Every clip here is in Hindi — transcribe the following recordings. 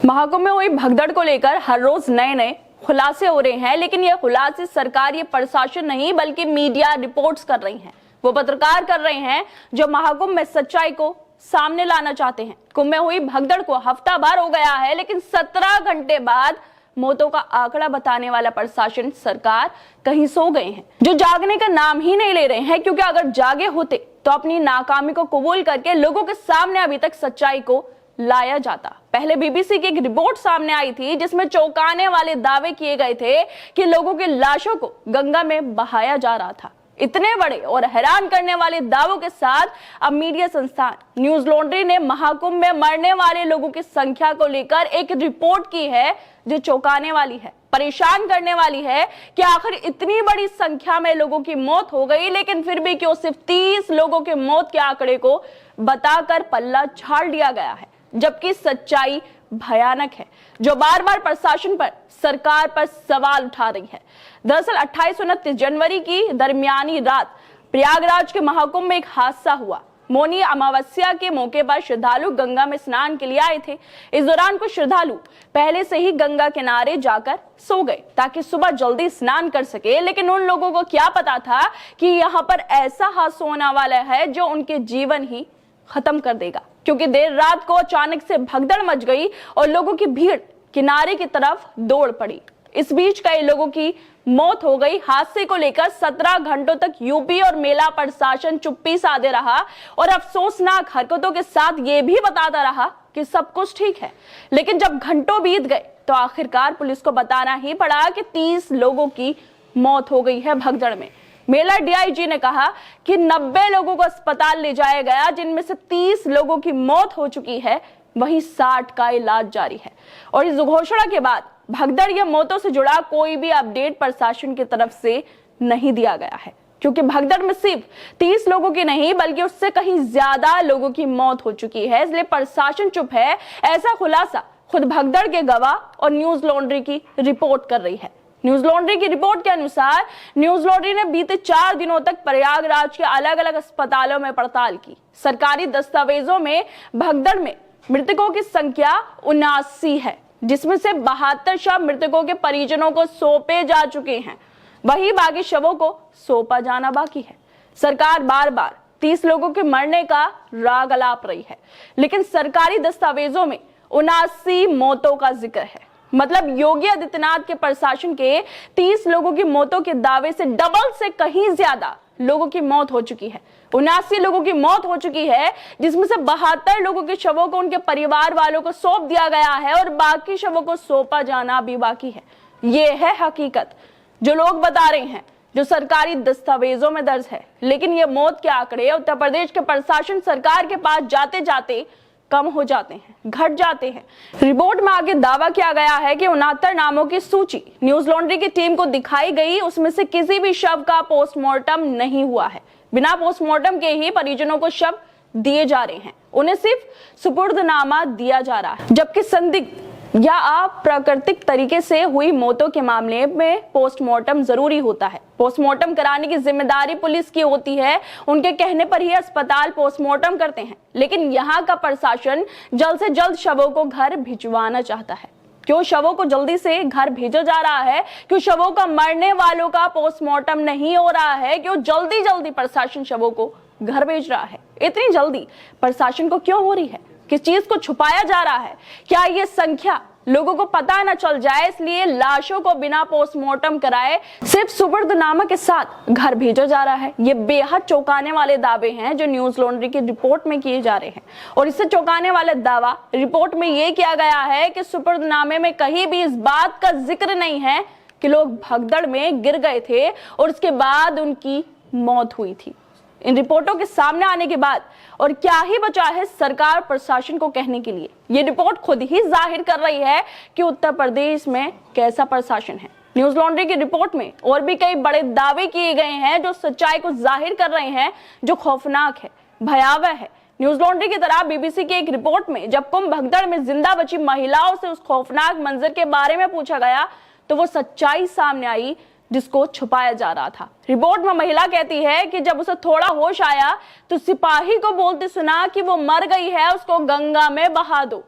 महाकुंभ में हुई भगदड़ को लेकर हर रोज नए नए खुलासे हो रहे हैं, लेकिन ये खुलासे सरकार, ये प्रशासन नहीं बल्कि मीडिया रिपोर्ट्स कर रही हैं। वो पत्रकार कर रहे हैं जो महाकुंभ में सच्चाई को सामने लाना चाहते हैं। कुंभ में हुई भगदड़ को हफ्ता भर हो गया है, लेकिन 17 घंटे बाद मौतों का आंकड़ा बताने वाला प्रशासन, सरकार कहीं सो गए हैं, जो जागने का नाम ही नहीं ले रहे हैं। क्योंकि अगर जागे होते तो अपनी नाकामी को कबूल करके लोगों के सामने अभी तक सच्चाई को लाया जाता। पहले बीबीसी की एक रिपोर्ट सामने आई थी जिसमें चौंकाने वाले दावे किए गए थे कि लोगों की लाशों को गंगा में बहाया जा रहा था। इतने बड़े और हैरान करने वाले दावों के साथ अब मीडिया संस्थान न्यूज लॉन्ड्री ने महाकुंभ में मरने वाले लोगों की संख्या को लेकर एक रिपोर्ट की है जो चौंकाने वाली है, परेशान करने वाली है कि आखिर इतनी बड़ी संख्या में लोगों की मौत हो गई, लेकिन फिर भी क्यों सिर्फ 30 लोगों के मौत के आंकड़े को बताकर पल्ला झाड़ दिया गया है, जबकि सच्चाई भयानक है जो बार बार प्रशासन पर, सरकार पर सवाल उठा रही है। दरअसल 28 और 29 जनवरी की दरमियानी रात प्रयागराज के महाकुंभ में एक हादसा हुआ। मौनी अमावस्या के मौके पर श्रद्धालु गंगा में स्नान के लिए आए थे। इस दौरान कुछ श्रद्धालु पहले से ही गंगा किनारे जाकर सो गए ताकि सुबह जल्दी स्नान कर सके, लेकिन उन लोगों को क्या पता था कि यहाँ पर ऐसा हादसा होने वाला है जो उनके जीवन ही खत्म कर देगा। क्योंकि देर रात को अचानक से भगदड़ मच गई और लोगों की भीड़ किनारे की तरफ दौड़ पड़ी। इस बीच कई लोगों की मौत हो गई। हादसे को लेकर 17 घंटों तक यूपी और मेला प्रशासन चुप्पी साधे रहा और अफसोसनाक हरकतों के साथ ये भी बताता रहा कि सब कुछ ठीक है। लेकिन जब घंटों बीत गए तो आखिरकार पुलिस को बताना ही पड़ा कि 30 लोगों की मौत हो गई है भगदड़ में। मेला डीआईजी ने कहा कि 90 लोगों को अस्पताल ले जाया गया, जिनमें से 30 लोगों की मौत हो चुकी है, वहीं 60 का इलाज जारी है। और इस घोषणा के बाद भगदड़ या मौतों से जुड़ा कोई भी अपडेट प्रशासन की तरफ से नहीं दिया गया है, क्योंकि भगदड़ में सिर्फ 30 लोगों की नहीं बल्कि उससे कहीं ज्यादा लोगों की मौत हो चुकी है, इसलिए प्रशासन चुप है। ऐसा खुलासा खुद भगदड़ के गवाह और न्यूज लॉन्ड्री की रिपोर्ट कर रही है। न्यूज लॉन्ड्री की रिपोर्ट के अनुसार न्यूज लॉन्ड्री ने बीते 4 दिनों तक प्रयागराज के अलग अलग अस्पतालों में पड़ताल की। सरकारी दस्तावेजों में भगदड़ में मृतकों की संख्या 79 है, जिसमें से 72 शव मृतकों के परिजनों को सौंपे जा चुके हैं, वहीं बाकी शवों को सौंपा जाना बाकी है। सरकार बार बार 30 लोगों के मरने का राग अलाप रही है, लेकिन सरकारी दस्तावेजों में 79 मौतों का जिक्र है। मतलब योगी आदित्यनाथ के प्रशासन के 30 लोगों की मौतों के दावे से डबल से कहीं ज्यादा लोगों की मौत हो चुकी है। 79 लोगों की मौत हो चुकी है, जिसमें से 72 लोगों के शवों को उनके परिवार वालों को सौंप दिया गया है और बाकी शवों को सौंपा जाना भी बाकी है। ये है हकीकत जो लोग बता रहे हैं, जो सरकारी दस्तावेजों में दर्ज है। लेकिन ये मौत के आंकड़े उत्तर प्रदेश के प्रशासन, सरकार के पास जाते जाते कम हो जाते हैं, घट जाते हैं। रिपोर्ट में आगे दावा किया गया है कि 69 नामों की सूची न्यूज लॉन्ड्री की टीम को दिखाई गई, उसमें से किसी भी शव का पोस्टमार्टम नहीं हुआ है। बिना पोस्टमार्टम के ही परिजनों को शव दिए जा रहे हैं, उन्हें सिर्फ सुपुर्दनामा दिया जा रहा है। जबकि संदिग्ध या अप्राकृतिक तरीके से हुई मौतों के मामले में पोस्टमार्टम जरूरी होता है। पोस्टमार्टम कराने की जिम्मेदारी पुलिस की होती है, उनके कहने पर ही अस्पताल पोस्टमार्टम करते हैं। लेकिन यहाँ का प्रशासन जल्द से जल्द शवों को घर भिजवाना चाहता है। क्यों शवों को जल्दी से घर भेजा जा रहा है? क्यों शवों का, मरने वालों का पोस्टमार्टम नहीं हो रहा है? क्यों जल्दी जल्दी प्रशासन शवों को घर भेज रहा है? इतनी जल्दी प्रशासन को क्यों हो रही है? किस चीज को छुपाया जा रहा है? क्या ये संख्या लोगों को पता न चल जाए, इसलिए लाशों को बिना पोस्टमार्टम कराए सिर्फ सुपुर्दनामा के साथ घर भेजा जा रहा है? ये बेहद चौंकाने वाले दावे हैं जो न्यूज लॉन्ड्री की रिपोर्ट में किए जा रहे हैं। और इससे चौंकाने वाले दावा रिपोर्ट में ये किया गया है कि सुपुर्दनामे में कहीं भी इस बात का जिक्र नहीं है कि लोग भगदड़ में गिर गए थे और उसके बाद उनकी मौत हुई थी। इन रिपोर्टों के सामने आने के बाद और क्या ही बचा है सरकार प्रशासन को कहने के लिए? ये रिपोर्ट खुद ही जाहिर कर रही है कि उत्तर प्रदेश में कैसा प्रशासन है। न्यूज लॉन्ड्री की रिपोर्ट में और भी कई बड़े दावे किए गए हैं जो सच्चाई को जाहिर कर रहे हैं, जो खौफनाक है, भयावह है। न्यूज लॉन्ड्री की तरह बीबीसी की एक रिपोर्ट में जब कुंभ भगदड़ में जिंदा बची महिलाओं से उस खौफनाक मंजर के बारे में पूछा गया तो वो सच्चाई सामने आई जिसको छुपाया जा रहा था। रिपोर्ट में महिला कहती है कि जब उसे थोड़ा होश आया तो सिपाही को बोलते सुना कि वो मर गई है, उसको गंगा में बहा दो।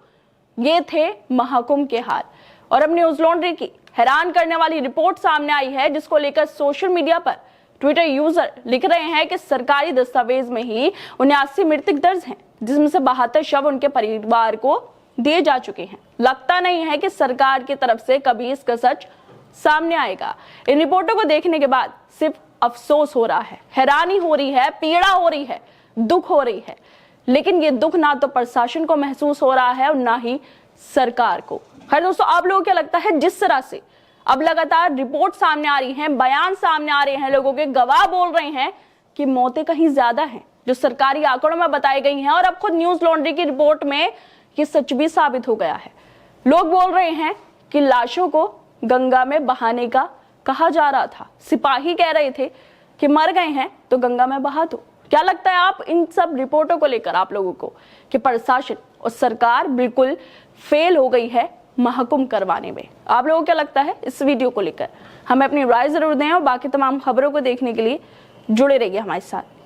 ये थे महाकुंभ के हाल। और अब न्यूज लॉन्ड्री की हैरान करने वाली रिपोर्ट सामने आई है, जिसको लेकर सोशल मीडिया पर ट्विटर यूजर लिख रहे हैं कि सरकारी दस्तावेज में ही 79 मृतक दर्ज हैं, जिसमें से 72 शव उनके परिवार को दिए जा चुके हैं। लगता नहीं है कि सरकार की तरफ से कभी इसका सच सामने आएगा। इन रिपोर्टों को देखने के बाद सिर्फ अफसोस हो रहा है, हैरानी हो रही है, पीड़ा हो रही है, दुख हो रही है। लेकिन ये दुख ना तो प्रशासन को महसूस हो रहा है और ना ही सरकार को। खैर दोस्तों, आप लोगों को क्या लगता है, जिस तरह से अब लगातार रिपोर्ट सामने आ रही हैं, बयान सामने आ रहे हैं, लोगों के गवाह बोल रहे हैं कि मौतें कहीं ज्यादा हैं जो सरकारी आंकड़ों में बताई गई हैं, और अब खुद न्यूज लॉन्ड्री की रिपोर्ट में ये सच भी साबित हो गया है। लोग बोल रहे हैं कि लाशों को गंगा में बहाने का कहा जा रहा था, सिपाही कह रहे थे कि मर गए हैं तो गंगा में बहा दो। क्या लगता है आप इन सब रिपोर्टों को लेकर आप लोगों को कि प्रशासन और सरकार बिल्कुल फेल हो गई है महाकुंभ करवाने में? आप लोगों को क्या लगता है इस वीडियो को लेकर? हमें अपनी राय जरूर दें और बाकी तमाम खबरों को देखने के लिए जुड़े रहिए हमारे साथ।